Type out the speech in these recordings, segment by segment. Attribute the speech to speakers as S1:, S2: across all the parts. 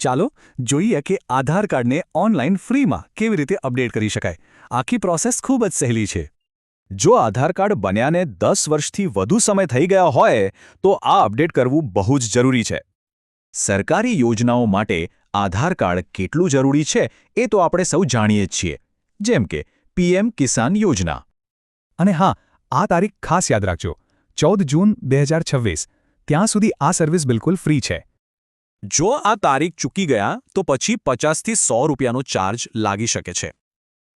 S1: ચાલો જોઈએ કે આધાર કાર્ડને ઓનલાઈન ફ્રીમાં કેવી રીતે અપડેટ કરી શકાય. આખી પ્રોસેસ ખૂબ જ સહેલી છે.
S2: જો આધાર કાર્ડ બન્યાને 10 વર્ષથી વધુ સમય થઈ ગયા હોય તો આ અપડેટ કરવું બહુ જ જરૂરી છે. સરકારી યોજનાઓ માટે આધાર કાર્ડ કેટલું જરૂરી છે એ તો આપણે સૌ જાણીએ જ છીએ, જેમ કે પીએમ કિસાન યોજના.
S3: અને હા, આ તારીખ ખાસ યાદ રાખજો, 14 જૂન 2026. ત્યાં સુધી આ સર્વિસ બિલકુલ ફ્રી છે.
S2: જો આ તારીખ ચૂકી ગયા તો પછી 50 થી 100 રૂપિયાનો ચાર્જ લાગી શકે છે.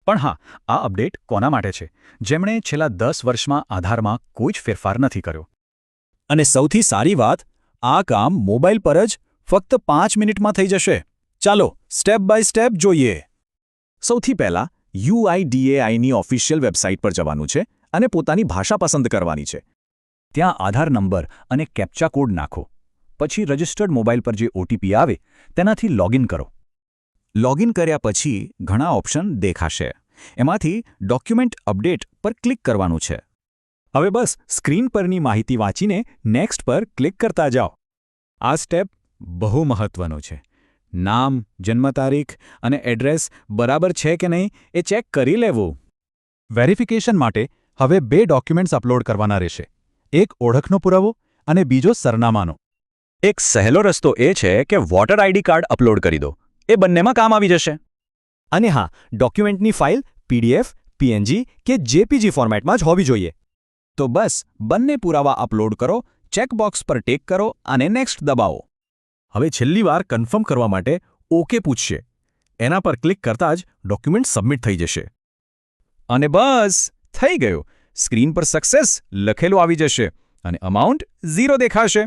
S3: પણ હા, આ અપડેટ કોના માટે છે? જેમણે છેલ્લા 10 વર્ષમાં આધારમાં કોઈ જ ફેરફાર નથી કર્યો.
S2: અને સૌથી સારી વાત, આ કામ મોબાઈલ પર જ ફક્ત 5 મિનિટમાં થઈ જશે. ચાલો સ્ટેપ બાય સ્ટેપ જોઈએ. સૌથી પહેલા UIDAIની ઓફિશિયલ વેબસાઇટ પર જવાનું છે અને પોતાની ભાષા પસંદ કરવાની છે.
S3: ત્યાં આધાર નંબર અને કેપ્ચા કોડ નાખો. પછી રજિસ્ટર્ડ મોબાઈલ પર જે OTP આવે તેનાથી લોગિન કરો.
S2: લોગિન કર્યા પછી ઘણા ઓપ્શન દેખાશે. એમાંથી ડોક્યુમેન્ટ અપડેટ પર ક્લિક કરવાનું છે.
S3: હવે બસ સ્ક્રીન પરની માહિતી વાંચીને નેક્સ્ટ પર ક્લિક કરતા જાઓ. આ સ્ટેપ બહુ મહત્વનો છે. નામ, જન્મ તારીખ અને એડ્રેસ બરાબર છે કે નહીં એ ચેક કરી લેવું. વેરિફિકેશન માટે હવે 2 ડોક્યુમેન્ટ્સ અપલોડ કરવાના રહેશે. એક ઓળખનો પુરાવો અને બીજો સરનામાનો.
S2: એક સહેલો રસ્તો એ છે કે વોટર આઈડી કાર્ડ અપલોડ કરી દો. એ બંનેમાં કામ આવી જશે.
S3: અને હા, ડોક્યુમેન્ટની ફાઇલ PDF, PNG કે JPG ફોર્મેટમાં જ હોવી જોઈએ.
S2: તો બસ બંને પુરાવા અપલોડ કરો, ચેકબોક્સ પર ટેક કરો અને નેક્સ્ટ દબાવો. હવે છેલ્લી વાર કન્ફર્મ કરવા માટે ઓકે પૂછશે. એના પર ક્લિક કરતાં જ ડોક્યુમેન્ટ સબમિટ થઈ જશે. અને બસ થઈ ગયું. સ્ક્રીન પર સક્સેસ લખેલું આવી જશે અને અમાઉન્ટ 0 દેખાશે.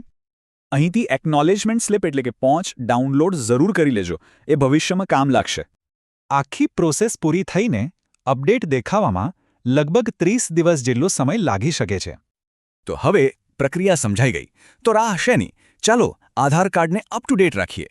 S2: અહીંથી એકનોલેજમેન્ટ સ્લિપ એટલે કે પહોંચ ડાઉનલોડ જરૂર કરી લેજો. એ ભવિષ્યમાં કામ લાગશે.
S3: આખી પ્રોસેસ પૂરી થઈને અપડેટ દેખાવામાં લગભગ 30 દિવસ જેટલો સમય લાગી શકે છે.
S2: તો હવે પ્રક્રિયા સમજાઈ ગઈ. તો રાહ શેની? ચાલો આધાર કાર્ડને અપ ટુ ડેટ રાખીએ.